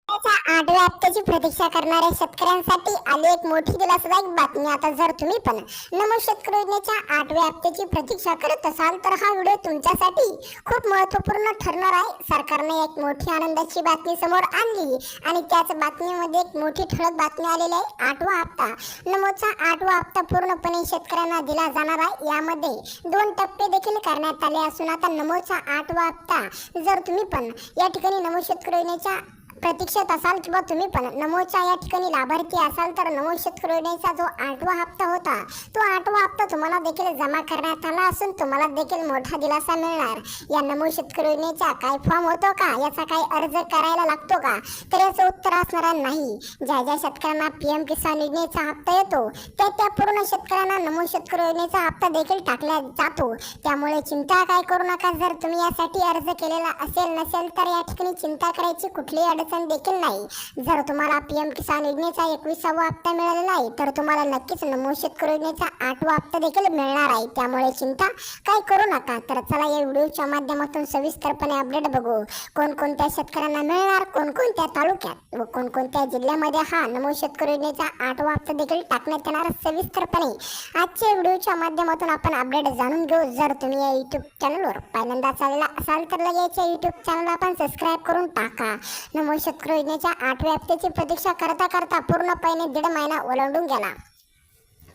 आठव्या हप्त्याची प्रतीक्षा करणाऱ्या शेतकऱ्यांसाठी आली एक मोठी दिलासादायक बातमी. आता जर तुम्ही पण नमो शेतकरी योजनेच्या आठव्या हप्त्याची प्रतीक्षा करत असाल तर हा व्हिडिओ तुमच्यासाठी खूप महत्त्वपूर्ण ठरणार आहे. सरकारने एक मोठी आनंदाची बातमी समोर आणली आणि त्याच बातमीमध्ये एक मोठी ठळक बातमी आलेली आहे. आठवा हप्ता नमोचा आठवा हप्ता पूर्णपणे शेतकऱ्यांना दिला जाणार आहे. यामध्ये 2 टप्पे देखील करण्यात आले असून आता नमोचा आठवा हप्ता जर तुम्ही पण या ठिकाणी नमो शेतकरी योजनेच्या प्रतीक्षेत असाल किंवा तुम्ही पण नमोच्या या ठिकाणी लाभार्थी असाल तर नमो शेतकरी योजनेचा जो 8वा हप्ता होता तो 8वा हप्ता तुम्हाला देखील जमा करण्यात आला असून तुम्हाला देखील मोठा दिलासा मिळणार. या नमो शेतकरी योजनेचा काय फॉर्म होतो का, याचा काय अर्ज करायला लागतो का, तर याचं उत्तर असणार नाही. ज्या ज्या शेतकऱ्यांना PM किसान योजनेचा हप्ता येतो त्या पूर्ण शेतकऱ्यांना नमो शेतकरी योजनेचा हप्ता देखील टाकला जातो. त्यामुळे चिंता काय करू नका. जर तुम्ही यासाठी अर्ज केलेला असेल नसेल तर या ठिकाणी चिंता करायची कुठलीही अडचण देखील नाही. जर तुम्हाला PM किसान योजनेचा 21वा हप्ता मिळालेला आहे तर तुम्हाला नक्कीच नमो शेतकरी योजनेचा 8वा हप्ता देखील मिळणार आहे. त्यामुळे चिंता काय करू नका. तर चला या व्हिडिओच्या माध्यमातून सविस्तरपणे अपडेट बघू. कोणकोणत्या शेतकऱ्यांना मिळणार, कोणकोणत्या तालुक्यात व कोणकोणत्या जिल्ह्यामध्ये हा नमो शेतकरी योजनेचा 8वा हप्ता देखील टाकण्यात येणार सविस्तरपणे आजच्या व्हिडिओच्या माध्यमातून आपण अपडेट जाणून घेऊ. जर तुम्ही या YouTube चॅनलवर पहिल्यांदाच आलेला असाल तर लगेच YouTube चॅनल आपण सबस्क्राईब करून टाका. नमो शेतकरी योजनेच्या 8व्या हप्त्याची प्रतीक्षा करता करता पूर्णपणे 1.5 महिना ओलांडून गेला.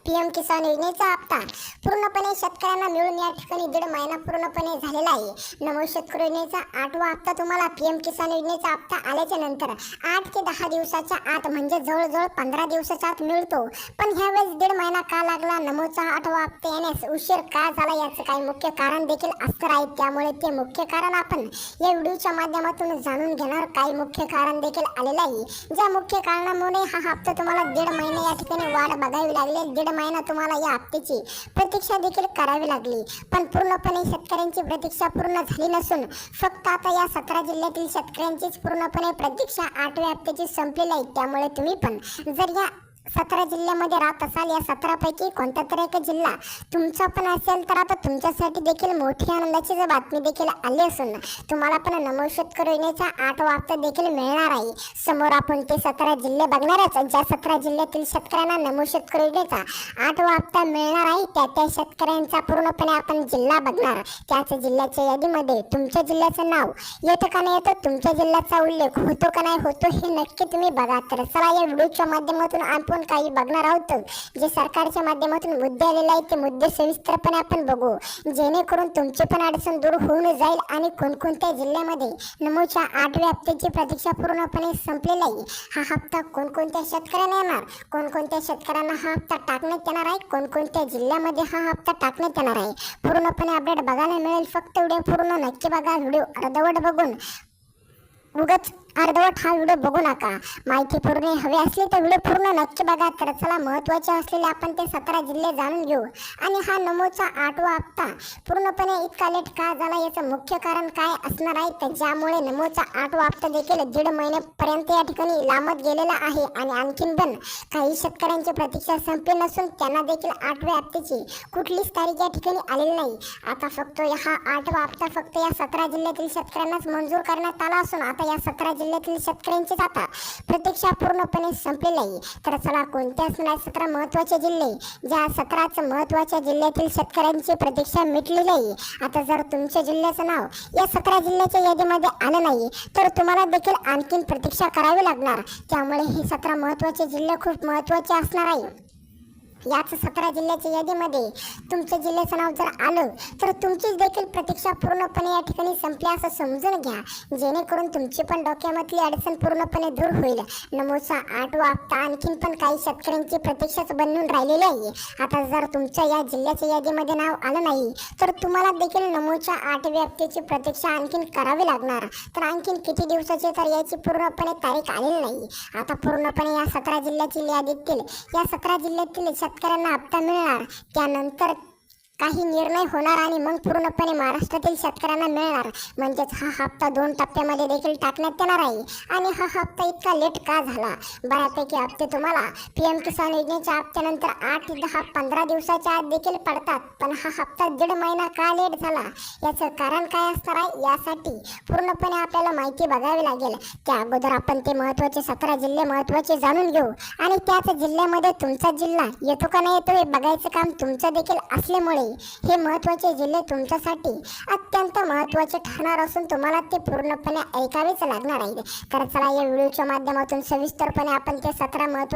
PM किसान योजनेचा हप्ता पूर्णपणे शेतकऱ्यांना मिळून या ठिकाणी 1.5 महिना पूर्णपणे झालेला आहे. नमो शेतकरी योजनेचा 8वा हप्ता तुम्हाला PM किसान योजनेचा हप्ता आल्याच्या नंतर 8 ते 10 दिवसाच्या आत म्हणजे जवळजवळ 15 दिवसाच्या आत मिळतो. पण ह्यावेळेस 1.5 महिना का लागला, नमोचा 8वा हप्ता येण्यास उशीर का झाला, याचं काही मुख्य कारण देखील असणार आहे. त्यामुळे ते मुख्य कारण आपण या व्हिडिओच्या माध्यमातून जाणून घेणार. काही मुख्य कारण देखील आलेलं आहे, ज्या मुख्य कारणामुळे हा हप्ता तुम्हाला 1.5 महिने या ठिकाणी वाट बघावी लागली. 1.5 महिना तुम्हाला या हप्त्याची प्रतीक्षा देखील करावी लागली. पण पूर्णपणे शेतकऱ्यांची प्रतीक्षा पूर्ण झाली नसून फक्त आता या 17 जिल्ह्यातील शेतकऱ्यांचीच पूर्णपणे प्रतीक्षा 8व्या हप्त्याची संपलेली आहे. त्यामुळे तुम्ही पण जर या 17 जिल्ह्यामध्ये राहत असाल, या 17 पैकी कोणता तरी एक जिल्हा तुमचा पण असेल तर आता तुमच्यासाठी देखील मोठी आनंदाची बातमी देखील आली असून तुम्हाला पण नमो शेतकरी योजनेचा 8वा हप्ता देखील मिळणार आहे. समोर आपण ते 17 जिल्हे बघणारच. ज्या 17 जिल्ह्यातील शेतकऱ्यांना नमो शेतकरी योजनेचा 8वा हप्ता मिळणार आहे त्या शेतकऱ्यांचा पूर्णपणे आपण जिल्हा बघणार. त्याच जिल्ह्याच्या यादीमध्ये तुमच्या जिल्ह्याचं नाव येतं का नाही येतं, तुमच्या जिल्ह्याचा उल्लेख होतो का नाही होतो हे नक्की तुम्ही बघा. तर चला या व्हिडिओच्या माध्यमातून आपण काही बघणार आहोत. जे सरकारच्या माध्यमातून मुद्दे आलेले आहेत ते मुद्दे सविस्तरपणे आपण बघू, जेणेकरून तुमची पण अडचण दूर होऊन जाईल. आणि कोणकोणत्या जिल्ह्यामध्ये नमोच्या 8व्या हप्त्याची प्रतीक्षा पूर्णपणे संपलेली आहे, हा हप्ता कोणकोणत्या शेतकऱ्यांना येणार, कोणकोणत्या शेतकऱ्यांना हा हप्ता टाकण्यात येणार आहे, कोणकोणत्या जिल्ह्यामध्ये हा हप्ता टाकण्यात येणार आहे, पूर्णपणे अपडेट बघायला मिळेल. फक्त व्हिडिओ पूर्ण नक्की बघा. व्हिडिओ अर्धवट बघून उगाच अर्धवट हा व्हिडिओ बघू नका. माहिती पूर्ण हवी असली तर व्हिडिओ पूर्ण नक्की बघा. तर चला महत्त्वाचे असलेले आपण ते 17 जिल्हे जाणून घेऊ. आणि हा नमोचा 8वा हप्ता पूर्णपणे इतका लेट का झाला याचं मुख्य कारण काय असणार आहे, तर ज्यामुळे नमोचा 8वा हप्ता देखील 1.5 महिन्यापर्यंत या ठिकाणी लांबत गेलेला आहे. आणि आणखीन पण काही शेतकऱ्यांची प्रतीक्षा संपली नसून त्यांना देखील 8व्या हप्त्याची कुठलीच तारीख या ठिकाणी आलेली नाही. आता फक्त हा 8वा हप्ता फक्त या 17 जिल्ह्यातील शेतकऱ्यांनाच मंजूर करण्यात आला असून आता या 17 जिल्ह्यातील शेतकऱ्यांचीच आता प्रतीक्षा पूर्णपणे संपलेली आहे. तर चला कोणते असणार 17 महत्त्वाचे जिल्हे, ज्या 17च महत्त्वाच्या जिल्ह्यातील शेतकऱ्यांची प्रतीक्षा मिटलेली आहे. आता जर तुमच्या जिल्ह्याचं नाव या 17 जिल्ह्याच्या यादीमध्ये आलं नाही तर तुम्हाला देखील आणखीन प्रतीक्षा करावी लागणार. त्यामुळे हे 17 महत्त्वाचे जिल्हे खूप महत्त्वाचे असणार आहे. याच 17 जिल्ह्याच्या यादीमध्ये तुमच्या जिल्ह्याचं नाव जर आलं तर तुमचीच देखील प्रतीक्षा पूर्णपणे या ठिकाणी संपली असं समजून घ्या, जेणेकरून तुमची पण डोक्यामधली अडचण पूर्णपणे दूर होईल. नमोचा 8वा हप्ता आणखीन पण काही शेतकऱ्यांची प्रतीक्षाच बनून राहिलेली आहे. आता जर तुमच्या या जिल्ह्याच्या यादीमध्ये नाव आलं नाही तर तुम्हाला देखील नमोच्या 8व्या हप्त्याची प्रतीक्षा आणखीन करावी लागणार. तर आणखीन किती दिवसाची, तर याची पूर्णपणे तारीख आलेली नाही. आता पूर्णपणे या 17 जिल्ह्यातील यादीतील या 17 जिल्ह्यातील शेतकऱ्यांना हप्ता मिळणार. त्यानंतर काही निर्णय होणार आणि मग पूर्णपणे महाराष्ट्रातील शेतकऱ्यांना मिळणार. म्हणजेच हा हप्ता 2 टप्प्यामध्ये देखील टाकण्यात येणार आहे. आणि हा हप्ता इतका लेट का झाला? बऱ्यापैकी हप्ते तुम्हाला पीएम किसान योजनेच्या हप्त्यानंतर 8 ते 10 15 दिवसाच्या आत देखील पडतात, पण हा हप्ता 1.5 महिना का लेट झाला? याचं कारण काय असणार आहे? यासाठी पूर्णपणे आपल्याला माहिती बघावी लागेल. त्या अगोदर आपण ते महत्त्वाचे 17 जिल्हे महत्त्वाचे जाणून घेऊ आणि त्याच जिल्ह्यामध्ये तुमचा जिल्हा येतो का नाही येतो हे बघायचं काम तुमचं देखील असल्यामुळे हे महत्त्वाचे जिल्हे तुमच्यासाठी अत्यंत महत्त्वाचे ठरणार असून तुम्हाला ते पूर्णपणे ऐकावेच लागणार आहे. तर चला या व्हिडिओच्या माध्यमातून सविस्तरपणे आपण ते 17 महत्त्वाचे